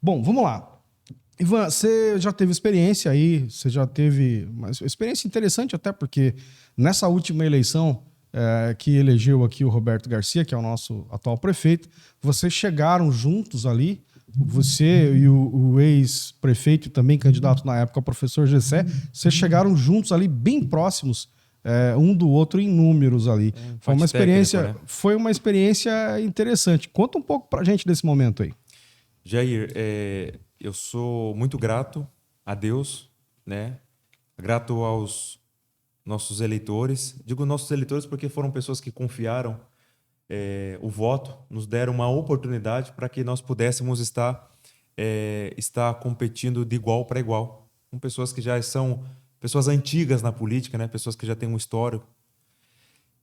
Bom, vamos lá. Ivan, você já teve experiência aí, você já teve uma experiência interessante até porque nessa última eleição que elegeu aqui o Roberto Garcia, que é o nosso atual prefeito, vocês chegaram juntos ali, você e o ex-prefeito e também candidato na época, o professor Gessé, vocês chegaram juntos ali, bem próximos um do outro em números ali. Foi uma experiência interessante. Conta um pouco pra gente desse momento aí. Jair, eu sou muito grato a Deus, né? Grato aos nossos eleitores. Digo nossos eleitores porque foram pessoas que confiaram o voto, nos deram uma oportunidade para que nós pudéssemos estar competindo de igual para igual, com pessoas que já são pessoas antigas na política, né? Pessoas que já têm um histórico.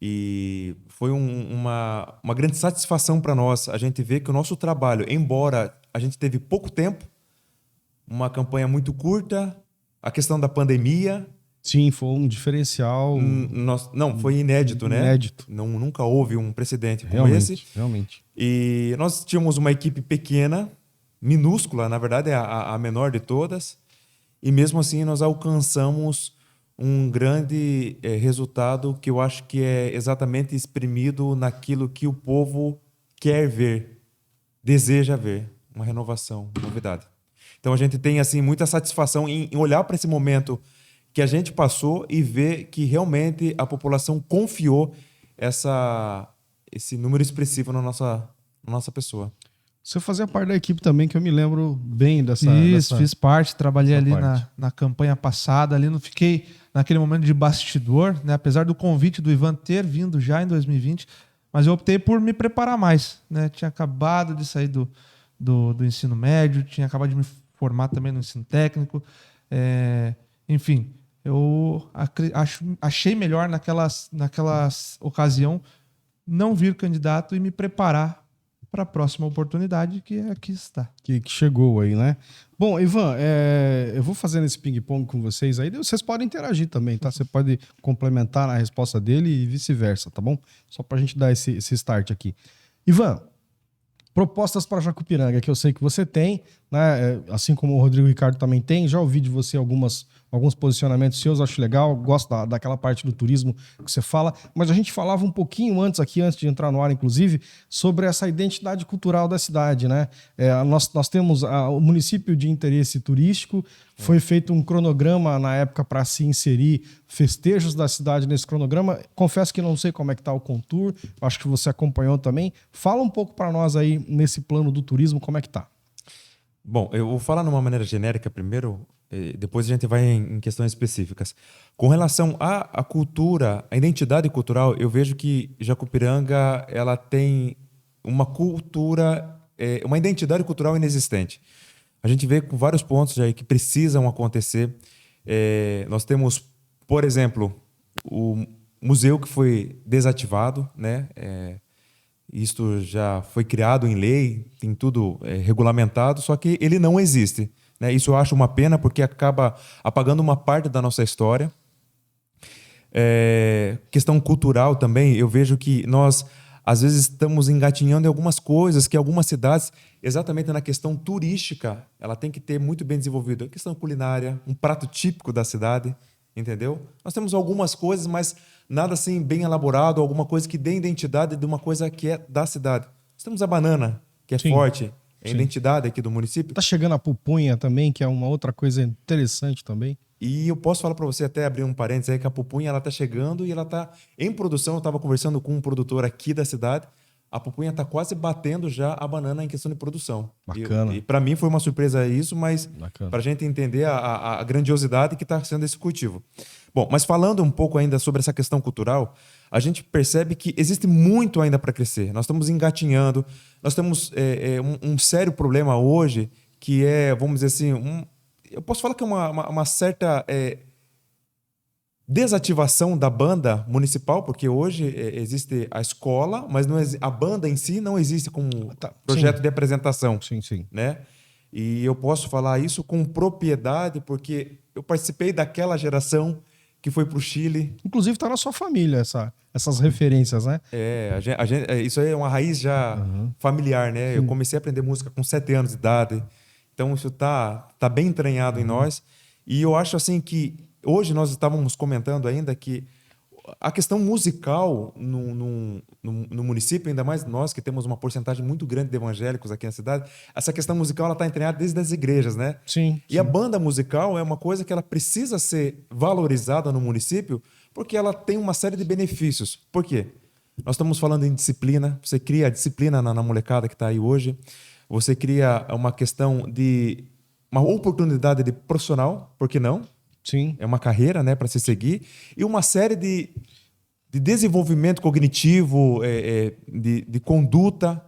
E foi uma grande satisfação para nós a gente ver que o nosso trabalho, embora a gente teve pouco tempo, uma campanha muito curta, a questão da pandemia... Sim, foi um diferencial... Não, foi inédito, né? Inédito. Nunca houve um precedente como esse. Realmente. E nós tínhamos uma equipe pequena, minúscula, na verdade é a menor de todas, e mesmo assim nós alcançamos um grande resultado que eu acho que é exatamente exprimido naquilo que o povo quer ver, deseja ver, uma renovação, uma novidade. Então a gente tem assim muita satisfação em olhar para esse momento que a gente passou e ver que realmente a população confiou esse número expressivo na nossa pessoa. Você fazia parte da equipe também, que eu me lembro bem dessa... Fiz parte, trabalhei ali na campanha passada, ali não fiquei naquele momento de bastidor, né? Apesar do convite do Ivan ter vindo já em 2020, mas eu optei por me preparar mais, né? Tinha acabado de sair do ensino médio, tinha acabado de me formar também no ensino técnico, enfim, eu achei melhor naquela ocasião não vir candidato e me preparar para a próxima oportunidade que aqui está. Que chegou aí, né? Bom, Ivan, eu vou fazendo esse ping-pong com vocês aí, vocês podem interagir também, tá? Você pode complementar na resposta dele e vice-versa, tá bom? Só para a gente dar esse start aqui. Ivan, propostas para Jacupiranga, que eu sei que você tem, né? Assim como o Rodrigo Ricardo também tem, já ouvi de você alguns posicionamentos seus, acho legal, gosto daquela parte do turismo que você fala, mas a gente falava um pouquinho antes de entrar no ar, inclusive, sobre essa identidade cultural da cidade, né? Nós temos o município de interesse turístico, foi feito um cronograma na época para se inserir festejos da cidade nesse cronograma. Confesso que não sei como é que está o Contour, acho que você acompanhou também. Fala um pouco para nós aí nesse plano do turismo, como é que está? Bom, eu vou falar de uma maneira genérica primeiro, depois a gente vai em questões específicas. Com relação à cultura, à identidade cultural, eu vejo que Jacupiranga ela tem uma cultura, uma identidade cultural inexistente. A gente vê com vários pontos aí que precisam acontecer. Nós temos, por exemplo, o museu que foi desativado, né? Isto já foi criado em lei, tem tudo regulamentado, só que ele não existe, né? Isso eu acho uma pena porque acaba apagando uma parte da nossa história. Questão cultural também, eu vejo que nós às vezes estamos engatinhando em algumas coisas que algumas cidades, exatamente na questão turística, ela tem que ter muito bem desenvolvido. A questão culinária, um prato típico da cidade, entendeu? Nós temos algumas coisas, mas nada assim bem elaborado, alguma coisa que dê identidade de uma coisa que é da cidade. Nós temos a banana, que é forte, é a identidade aqui do município. Tá chegando a pupunha também, que é uma outra coisa interessante também. E eu posso falar para você, até abrir um parênteses aí, que a pupunha ela tá chegando e ela tá em produção. Eu estava conversando com um produtor aqui da cidade. A pupunha está quase batendo já a banana em questão de produção. Bacana. E para mim foi uma surpresa isso, mas Bacana. para a gente entender a grandiosidade que está sendo esse cultivo. Bom, mas falando um pouco ainda sobre essa questão cultural, a gente percebe que existe muito ainda para crescer. Nós estamos engatinhando, nós temos um sério problema hoje que é, vamos dizer assim, eu posso falar que é uma certa desativação da banda municipal, porque hoje existe a escola, mas a banda em si não existe como projeto de apresentação. Sim. Né? E eu posso falar isso com propriedade, porque eu participei daquela geração que foi para o Chile. Inclusive está na sua família essas referências, né? Isso aí é uma raiz já familiar, né? Eu comecei a aprender música com 7 anos de idade. Então isso tá bem entranhado em nós. E eu acho assim que hoje nós estávamos comentando ainda que a questão musical no município, ainda mais nós que temos uma porcentagem muito grande de evangélicos aqui na cidade, essa questão musical ela está entranhada desde as igrejas, né? Sim. E a banda musical é uma coisa que ela precisa ser valorizada no município porque ela tem uma série de benefícios. Por quê? Nós estamos falando em disciplina, você cria a disciplina na molecada que está aí hoje, você cria uma questão de uma oportunidade de profissional, por que não? Sim. É uma carreira, né, para se seguir, e uma série de desenvolvimento cognitivo, de conduta,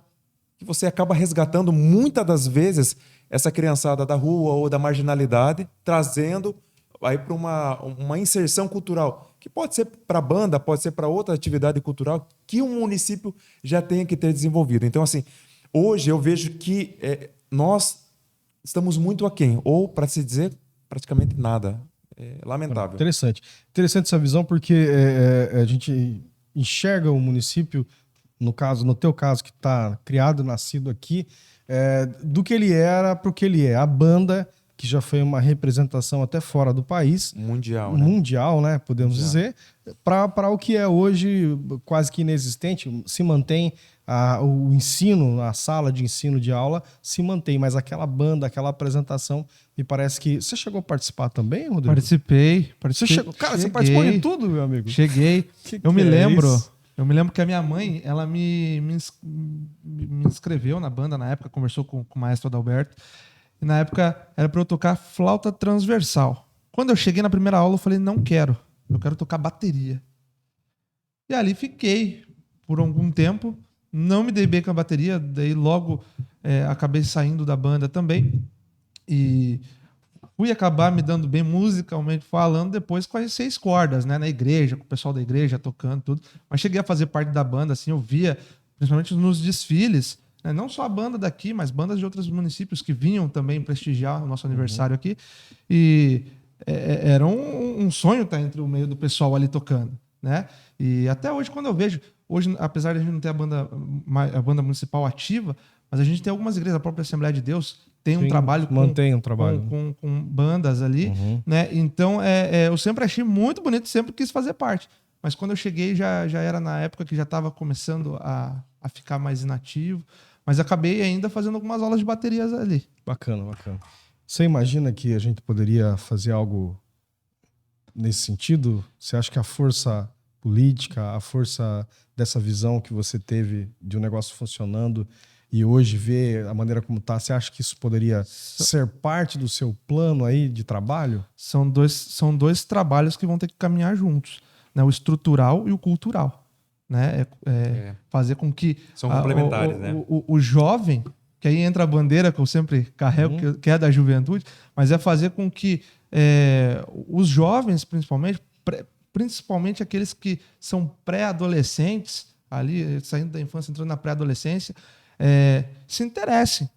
que você acaba resgatando muitas das vezes essa criançada da rua ou da marginalidade, trazendo aí para uma inserção cultural, que pode ser para a banda, pode ser para outra atividade cultural que um município já tenha que ter desenvolvido. Então, assim, hoje eu vejo que nós estamos muito aquém, ou, para se dizer, praticamente nada. É lamentável. Interessante. Interessante essa visão, porque a gente enxerga o município, no teu caso, que está criado, nascido aqui, do que ele era para o que ele é. A banda, que já foi uma representação até fora do país. Mundial, né? Mundial, né? Podemos dizer. Para o que é hoje quase que inexistente, se mantém o ensino, a sala de ensino de aula se mantém, mas aquela banda, aquela apresentação, me parece que... Você chegou a participar também, Rodrigo? Participei. Cara, você participou de tudo, meu amigo? Cheguei. Eu me lembro que a minha mãe, ela me inscreveu na banda na época, conversou com o maestro Adalberto, e na época era para eu tocar flauta transversal. Quando eu cheguei na primeira aula, eu falei, não quero, eu quero tocar bateria. E ali fiquei por algum tempo, não me dei bem com a bateria, daí logo acabei saindo da banda também, e fui acabar me dando bem musicalmente falando depois com as 6 cordas, né, na igreja, com o pessoal da igreja tocando tudo, mas cheguei a fazer parte da banda, assim, eu via, principalmente nos desfiles, né, não só a banda daqui, mas bandas de outros municípios que vinham também prestigiar o nosso aniversário aqui, e era um sonho estar entre o meio do pessoal ali tocando, né, e até hoje quando eu vejo, hoje apesar de a gente não ter a banda municipal ativa, mas a gente tem algumas igrejas, a própria Assembleia de Deus tem um trabalho com bandas ali, né? Então eu sempre achei muito bonito, sempre quis fazer parte. Mas quando eu cheguei já era na época que já estava começando a ficar mais inativo, mas acabei ainda fazendo algumas aulas de baterias ali. Bacana, bacana. Você imagina que a gente poderia fazer algo nesse sentido? Você acha que a força política, a força dessa visão que você teve de um negócio funcionando e hoje ver a maneira como está, você acha que isso poderia ser parte do seu plano aí de trabalho? São dois trabalhos que vão ter que caminhar juntos, né? O estrutural e o cultural, né? Fazer com que são complementares, né? O jovem, que aí entra a bandeira que eu sempre carrego, que é da juventude, mas é fazer com que os jovens, principalmente aqueles que são pré-adolescentes, ali saindo da infância, entrando na pré-adolescência, se interessem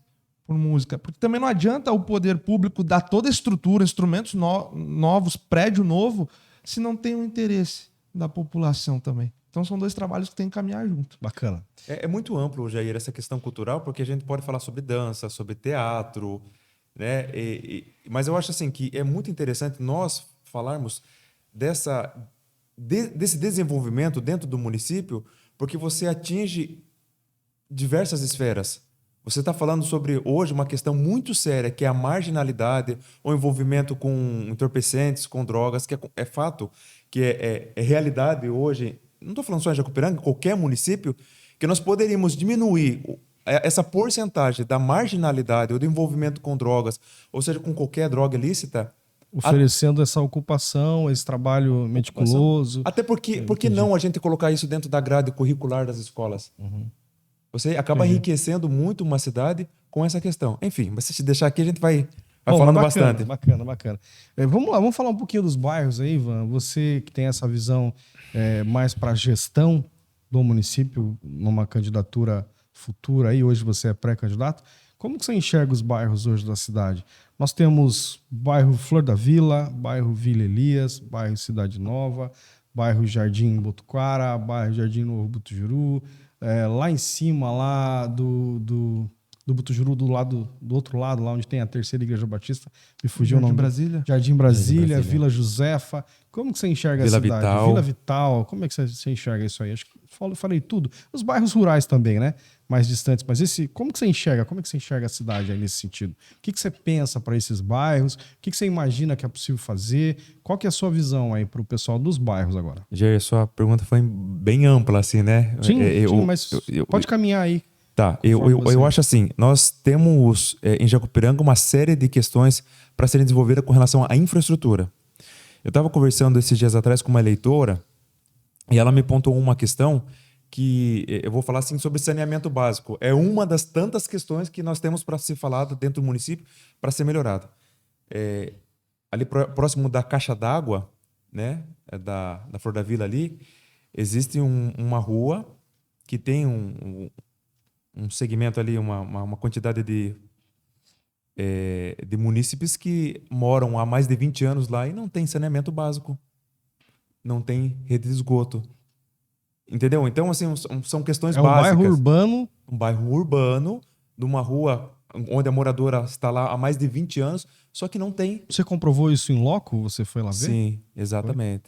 por música. Porque também não adianta o poder público dar toda a estrutura, instrumentos novos, prédio novo, se não tem o interesse da população também. Então são 2 trabalhos que tem que caminhar junto. Bacana. É muito amplo, Jair, essa questão cultural, porque a gente pode falar sobre dança, sobre teatro, né? Mas eu acho assim que é muito interessante nós falarmos desse desenvolvimento dentro do município, porque você atinge diversas esferas. Você está falando sobre, hoje, uma questão muito séria, que é a marginalidade, o envolvimento com entorpecentes, com drogas, que é fato, que é realidade hoje. Não estou falando só em Jacupiranga, qualquer município, que nós poderíamos diminuir essa porcentagem da marginalidade ou do envolvimento com drogas, ou seja, com qualquer droga ilícita, oferecendo essa ocupação, esse trabalho meticuloso. Até porque não a gente colocar isso dentro da grade curricular das escolas? Você acaba enriquecendo muito uma cidade com essa questão. Enfim, mas se te deixar aqui, a gente vai falando bastante. Bacana. Vamos lá, vamos falar um pouquinho dos bairros aí, Ivan. Você que tem essa visão mais para a gestão do município, numa candidatura futura aí, hoje você é pré-candidato. Como que você enxerga os bairros hoje da cidade? Nós temos bairro Flor da Vila, bairro Vila Elias, bairro Cidade Nova, bairro Jardim Botuquara, bairro Jardim Novo Butujuru, lá em cima, lá do do Butujuru, do outro lado, lá onde tem a terceira igreja batista, me fugiu o Jardim nome. Brasília. Jardim Brasília, Brasília. Vila Josefa. Como que você enxerga Vila a cidade? Vital. Vila Vital, como é que você enxerga isso aí? Acho que falei tudo. Os bairros rurais também, né? Mais distantes. Mas como que você enxerga? Como é que você enxerga a cidade aí nesse sentido? O que você pensa para esses bairros? O que você imagina que é possível fazer? Qual que é a sua visão aí para o pessoal dos bairros agora? Jair, sua pergunta foi bem ampla, assim, né? Sim, mas pode caminhar aí. Tá, Conforme você- eu acho assim, nós temos em Jacupiranga uma série de questões para serem desenvolvidas com relação à infraestrutura. Eu estava conversando esses dias atrás com uma eleitora e ela me pontuou uma questão que eu vou falar assim sobre saneamento básico. É uma das tantas questões que nós temos para ser falada dentro do município para ser melhorada. Ali próximo da caixa d'água, né, da Flor da Vila ali, existe uma rua que tem um segmento ali, uma quantidade de munícipes que moram há mais de 20 anos lá e não tem saneamento básico, não tem rede de esgoto. Entendeu? Então, assim, são questões básicas. Bairro urbano. Um bairro urbano, numa rua onde a moradora está lá há mais de 20 anos, só que não tem. Você comprovou isso em loco? Você foi lá ver? Sim, exatamente.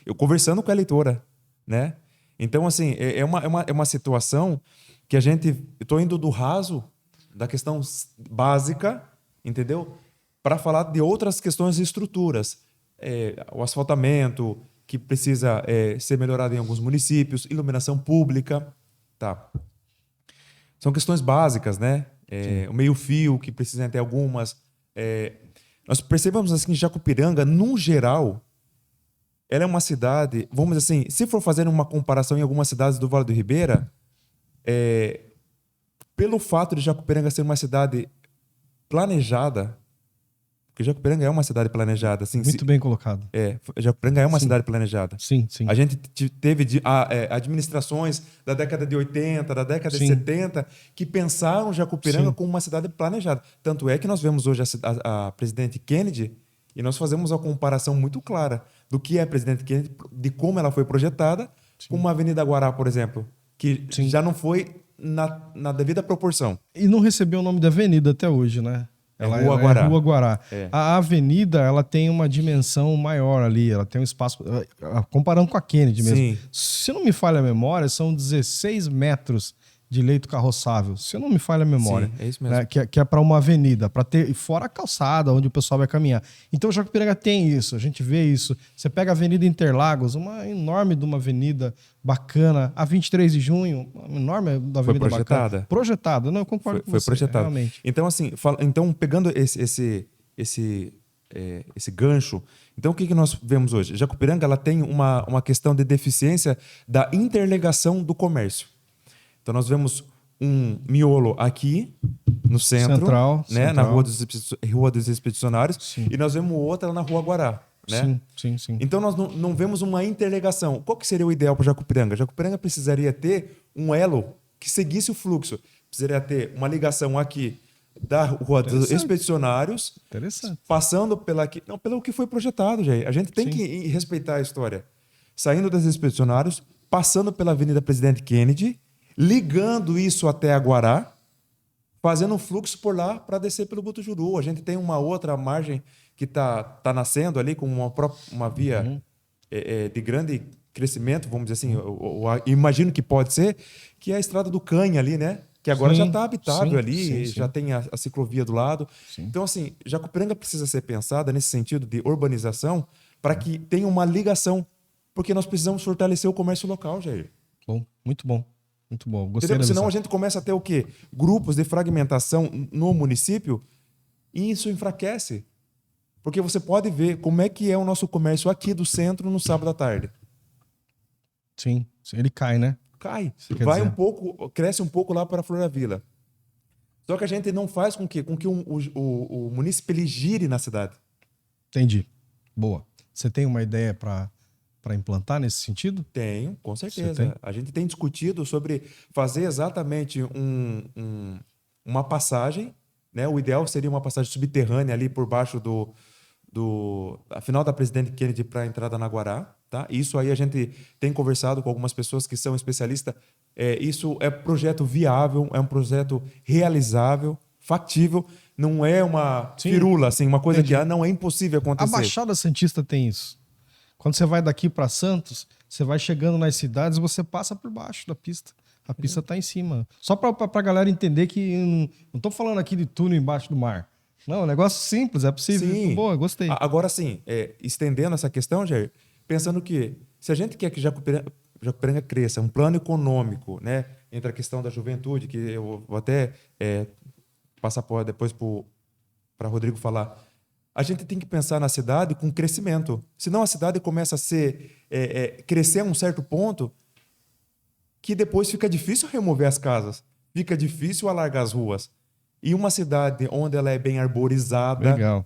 Eu conversando com a eleitora, né? Então, assim, é uma situação que a gente... Eu estou indo do raso da questão básica, entendeu? Para falar de outras questões de estruturas. O asfaltamento, que precisa ser melhorado em alguns municípios, iluminação pública, tá? São questões básicas, né? O meio-fio, que precisa ter algumas. Nós percebemos assim que Jacupiranga, num geral, ela é uma cidade, vamos dizer assim, se for fazer uma comparação em algumas cidades do Vale do Ribeira, pelo fato de Jacupiranga ser uma cidade planejada, porque Jacupiranga é uma cidade planejada. Assim, Muito bem colocado. Jacupiranga é uma Sim. cidade planejada. Sim, sim. A gente teve administrações da década de 80, da década de Sim. 70, que pensaram Jacupiranga Sim. como uma cidade planejada. Tanto é que nós vemos hoje a presidente Kennedy e nós fazemos uma comparação muito clara do que é a presidente Kennedy, de como ela foi projetada, com uma Avenida Guará, por exemplo, que Sim. já não foi na devida proporção. E não recebeu o nome de avenida até hoje, né? Rua Guará. É Rua Guará. É. A avenida, ela tem uma dimensão maior ali, ela tem um espaço... Comparando com a Kennedy mesmo. Sim. Se não me falha a memória, são 16 metros de leito carroçável. Se não me falha a memória. Sim, é isso mesmo. Né? Que é para uma avenida, para ter fora a calçada, onde o pessoal vai caminhar. Então o Jacupiranga tem isso, a gente vê isso. Você pega a Avenida Interlagos, uma enorme de uma avenida bacana, a 23 de junho, uma enorme da avenida Foi projetada. bacana. Projetada, não, eu concordo com Foi você, projetado. realmente. Então, assim, então pegando esse gancho, então o que nós vemos hoje? Jacupiranga ela tem uma questão de deficiência da interligação do comércio. Então nós vemos um miolo aqui no centro, Central, né, central. na Rua dos Expedicionários, Sim. e nós vemos outra na Rua Guará. Né? Sim. Então nós não vemos uma interligação. Qual que seria o ideal para Jacupiranga? Jacupiranga precisaria ter um elo que seguisse o fluxo. Precisaria ter uma ligação aqui da Rua dos Expedicionários, Interessante. passando pelo que foi projetado, Jair. A gente tem que respeitar a história. Saindo dos Expedicionários, passando pela Avenida Presidente Kennedy, ligando isso até a Guará, fazendo um fluxo por lá para descer pelo Butujuru. A gente tem uma outra margem que tá nascendo ali com uma via de grande crescimento, vamos dizer assim, eu imagino que pode ser, que é a Estrada do Canha ali, né? Que agora já está habitável ali, já tem a ciclovia do lado. Sim. Então, assim, Jacupiranga precisa ser pensada nesse sentido de urbanização para que tenha uma ligação, porque nós precisamos fortalecer o comércio local, Jair. Bom, muito bom. Muito bom. Gostei. Senão a gente começa a ter o quê? Grupos de fragmentação no município e isso enfraquece. Porque você pode ver como é que é o nosso comércio aqui do centro no sábado à tarde. Sim, ele cai, né? Cai. Vai um pouco, cresce um pouco lá para a Flor da Vila. Só que a gente não faz com que o município ele gire na cidade. Entendi. Boa. Você tem uma ideia para implantar nesse sentido? Tenho, com certeza. A gente tem discutido sobre fazer exatamente uma passagem, né? O ideal seria uma passagem subterrânea ali por baixo a final da Presidente Kennedy para a entrada na Guará. Tá? Isso aí a gente tem conversado com algumas pessoas que são especialistas isso é projeto viável, é um projeto realizável, factível, não é uma firula, assim, uma coisa que não é impossível acontecer. A Baixada Santista tem isso. Quando você vai daqui para Santos, você vai chegando nas cidades, você passa por baixo da pista. A pista está em cima. Só para a galera entender que não estou falando aqui de túnel embaixo do mar. Não, é um negócio simples, é possível. Sim. Boa, gostei. Agora sim, estendendo essa questão, Jair, pensando que se a gente quer que Jacupiranga cresça, um plano econômico, né, entre a questão da juventude, que eu vou até passar depois para Rodrigo falar, a gente tem que pensar na cidade com crescimento. Senão a cidade começa a crescer a um certo ponto que depois fica difícil remover as casas, fica difícil alargar as ruas. E uma cidade onde ela é bem arborizada, legal,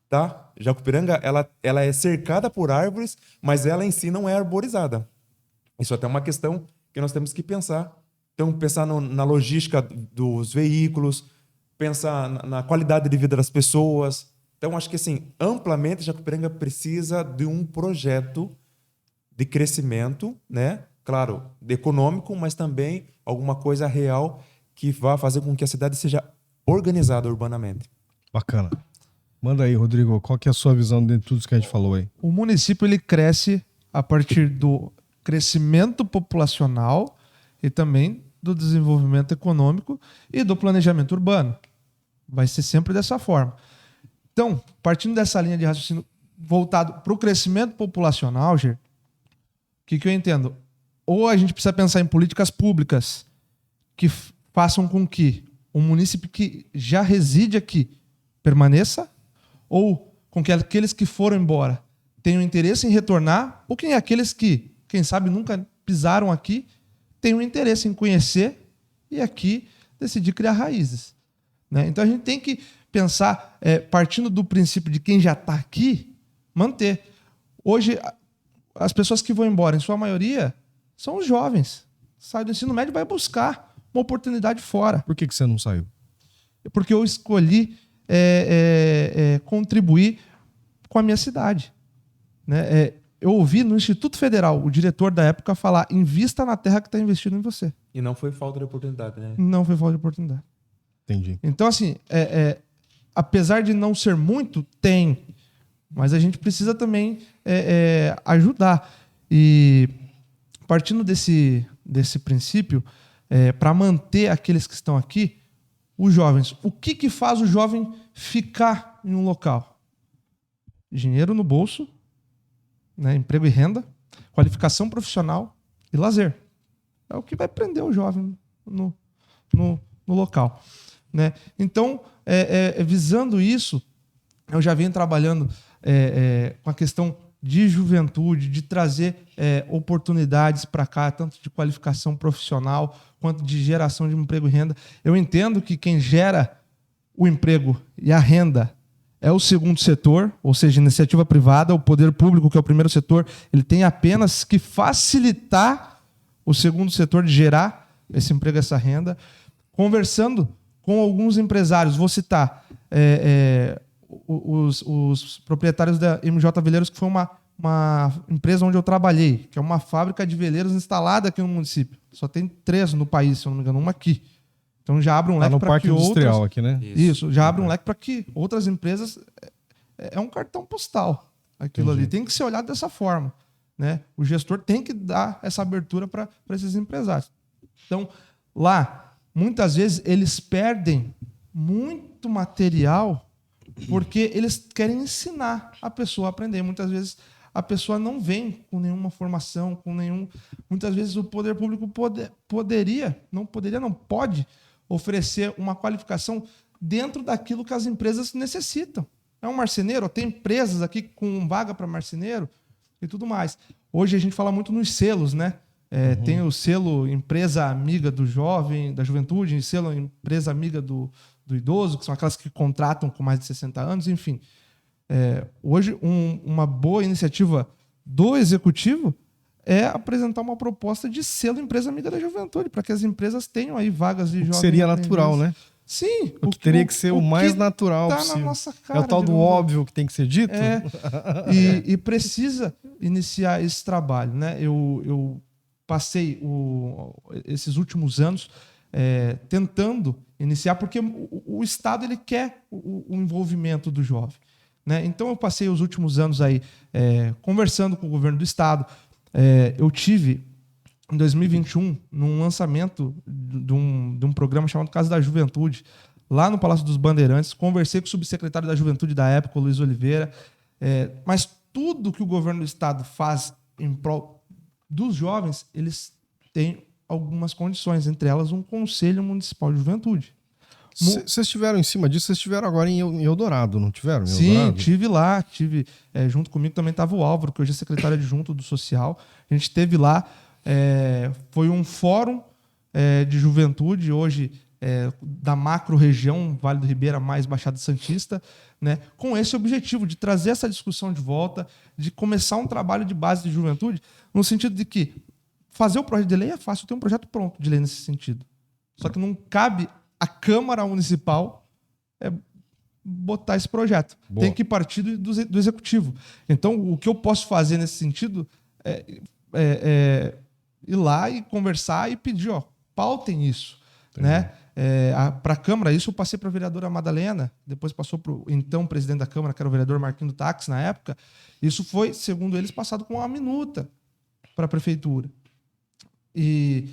tá? Jacupiranga, ela é cercada por árvores, mas ela em si não é arborizada. Isso até é uma questão que nós temos que pensar. Então, pensar na logística dos veículos, pensar na qualidade de vida das pessoas. Então, acho que, assim, amplamente, Jacupiranga precisa de um projeto de crescimento, né? Claro, econômico, mas também alguma coisa real que vá fazer com que a cidade seja organizada urbanamente. Bacana. Manda aí, Rodrigo, qual que é a sua visão de tudo isso que a gente falou aí? O município ele cresce a partir do crescimento populacional e também do desenvolvimento econômico e do planejamento urbano. Vai ser sempre dessa forma. Então, partindo dessa linha de raciocínio voltado para o crescimento populacional, Ger, o que eu entendo? Ou a gente precisa pensar em políticas públicas que façam com que o município que já reside aqui permaneça, ou com que aqueles que foram embora tenham interesse em retornar, ou aqueles que, quem sabe, nunca pisaram aqui, tenham interesse em conhecer e aqui decidir criar raízes. Né? Então a gente tem que pensar, partindo do princípio de quem já está aqui, manter. Hoje, as pessoas que vão embora, em sua maioria, são os jovens. Sai do ensino médio e vai buscar uma oportunidade fora. Por que você não saiu? Porque eu escolhi contribuir com a minha cidade. Né? Eu ouvi no Instituto Federal o diretor da época falar: invista na terra que está investindo em você. E não foi falta de oportunidade, né? Não foi falta de oportunidade. Entendi. Então, assim, apesar de não ser muito, tem. Mas a gente precisa também ajudar. E partindo desse princípio, para manter aqueles que estão aqui, os jovens. O que faz o jovem ficar em um local? Dinheiro no bolso, né, emprego e renda, qualificação profissional e lazer. É o que vai prender o jovem no local. Né? Então, visando isso, eu já venho trabalhando com a questão de juventude, de trazer oportunidades para cá, tanto de qualificação profissional quanto de geração de emprego e renda. Eu entendo que quem gera o emprego e a renda é o segundo setor, ou seja, iniciativa privada. O poder público, que é o primeiro setor, ele tem apenas que facilitar o segundo setor de gerar esse emprego e essa renda. Conversando com alguns empresários, vou citar os proprietários da MJ Veleiros, que foi uma empresa onde eu trabalhei, que é uma fábrica de veleiros instalada aqui no município. Só tem 3 no país, se eu não me engano, uma aqui. Então já abre um leque para que outras... industrial aqui, né? Isso, já abre um leque para que outras empresas... É um cartão postal aquilo ali. Tem que ser olhado dessa forma. Né? O gestor tem que dar essa abertura para esses empresários. Então, lá, muitas vezes, eles perdem muito material porque eles querem ensinar a pessoa a aprender. Muitas vezes a pessoa não vem com nenhuma formação, Muitas vezes o poder público não pode oferecer uma qualificação dentro daquilo que as empresas necessitam. É um marceneiro, tem empresas aqui com vaga para marceneiro e tudo mais. Hoje a gente fala muito nos selos, né? Tem o selo empresa amiga do jovem, da juventude, e selo empresa amiga do idoso, que são aquelas que contratam com mais de 60 anos, enfim. Hoje, uma boa iniciativa do executivo é apresentar uma proposta de selo empresa amiga da juventude, para que as empresas tenham aí vagas de jovens. Seria natural, né? Sim. O que teria que ser o mais natural possível. Na nossa cara, é o tal do óbvio que tem que ser dito. E precisa iniciar esse trabalho. Né? Eu passei esses últimos anos tentando iniciar, porque o Estado ele quer o envolvimento do jovem, né? Então eu passei os últimos anos aí conversando com o governo do Estado. Eu tive, em 2021, num lançamento de um programa chamado Casa da Juventude, lá no Palácio dos Bandeirantes, conversei com o subsecretário da Juventude da época, o Luiz Oliveira, mas tudo que o governo do Estado faz em prol dos jovens, eles têm algumas condições, entre elas um Conselho Municipal de Juventude. Vocês estiveram em cima disso, vocês estiveram agora em Eldorado, não tiveram? Sim, tive lá, junto comigo também estava o Álvaro, que hoje é secretário adjunto do Social. A gente esteve lá, foi um fórum de juventude, hoje da macro-região, Vale do Ribeira mais Baixada Santista, né, com esse objetivo de trazer essa discussão de volta, de começar um trabalho de base de juventude, no sentido de que fazer o projeto de lei é fácil, ter um projeto pronto de lei nesse sentido. Só que não cabe à Câmara Municipal botar esse projeto. Boa. Tem que partir do Executivo. Então, o que eu posso fazer nesse sentido é ir lá e conversar e pedir, pautem isso. Né? Para a Câmara, isso eu passei para a vereadora Madalena, depois passou para o então presidente da Câmara, que era o vereador Marquinhos do Táxi na época. Isso foi, segundo eles, passado com uma minuta para a Prefeitura. E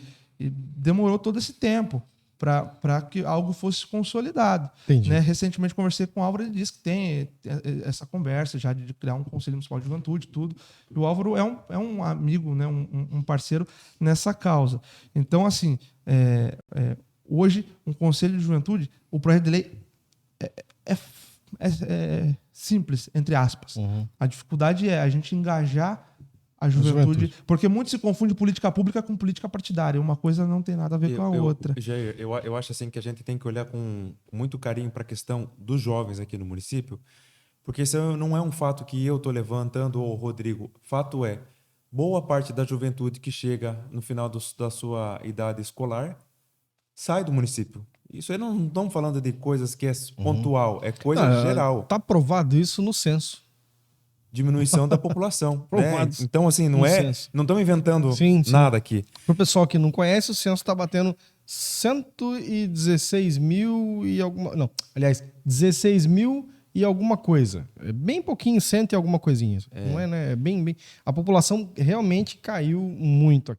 demorou todo esse tempo para que algo fosse consolidado. Né? Recentemente conversei com o Álvaro, ele disse que tem essa conversa já de criar um Conselho Municipal de Juventude, tudo. E o Álvaro é um amigo, né? um parceiro nessa causa. Então, assim, hoje, um Conselho de Juventude, o projeto de lei é simples, entre aspas. Uhum. A dificuldade é a gente engajar a juventude, porque muito se confunde política pública com política partidária. Uma coisa não tem nada a ver com a outra. Jair, eu acho assim que a gente tem que olhar com muito carinho para a questão dos jovens aqui no município, porque isso não é um fato que eu estou levantando ou o Rodrigo. Fato é, boa parte da juventude que chega no final da sua idade escolar sai do município. Isso aí não estamos falando de coisas que é pontual, é coisa geral. Está provado isso no censo. Diminuição da população. Né? Então, assim, não estamos inventando nada aqui. Para o pessoal que não conhece, o censo está batendo 116 mil e alguma... Não, aliás, 16 mil e alguma coisa. É bem pouquinho, 100 e alguma coisinha. Não é, né? É bem... A população realmente caiu muito aqui.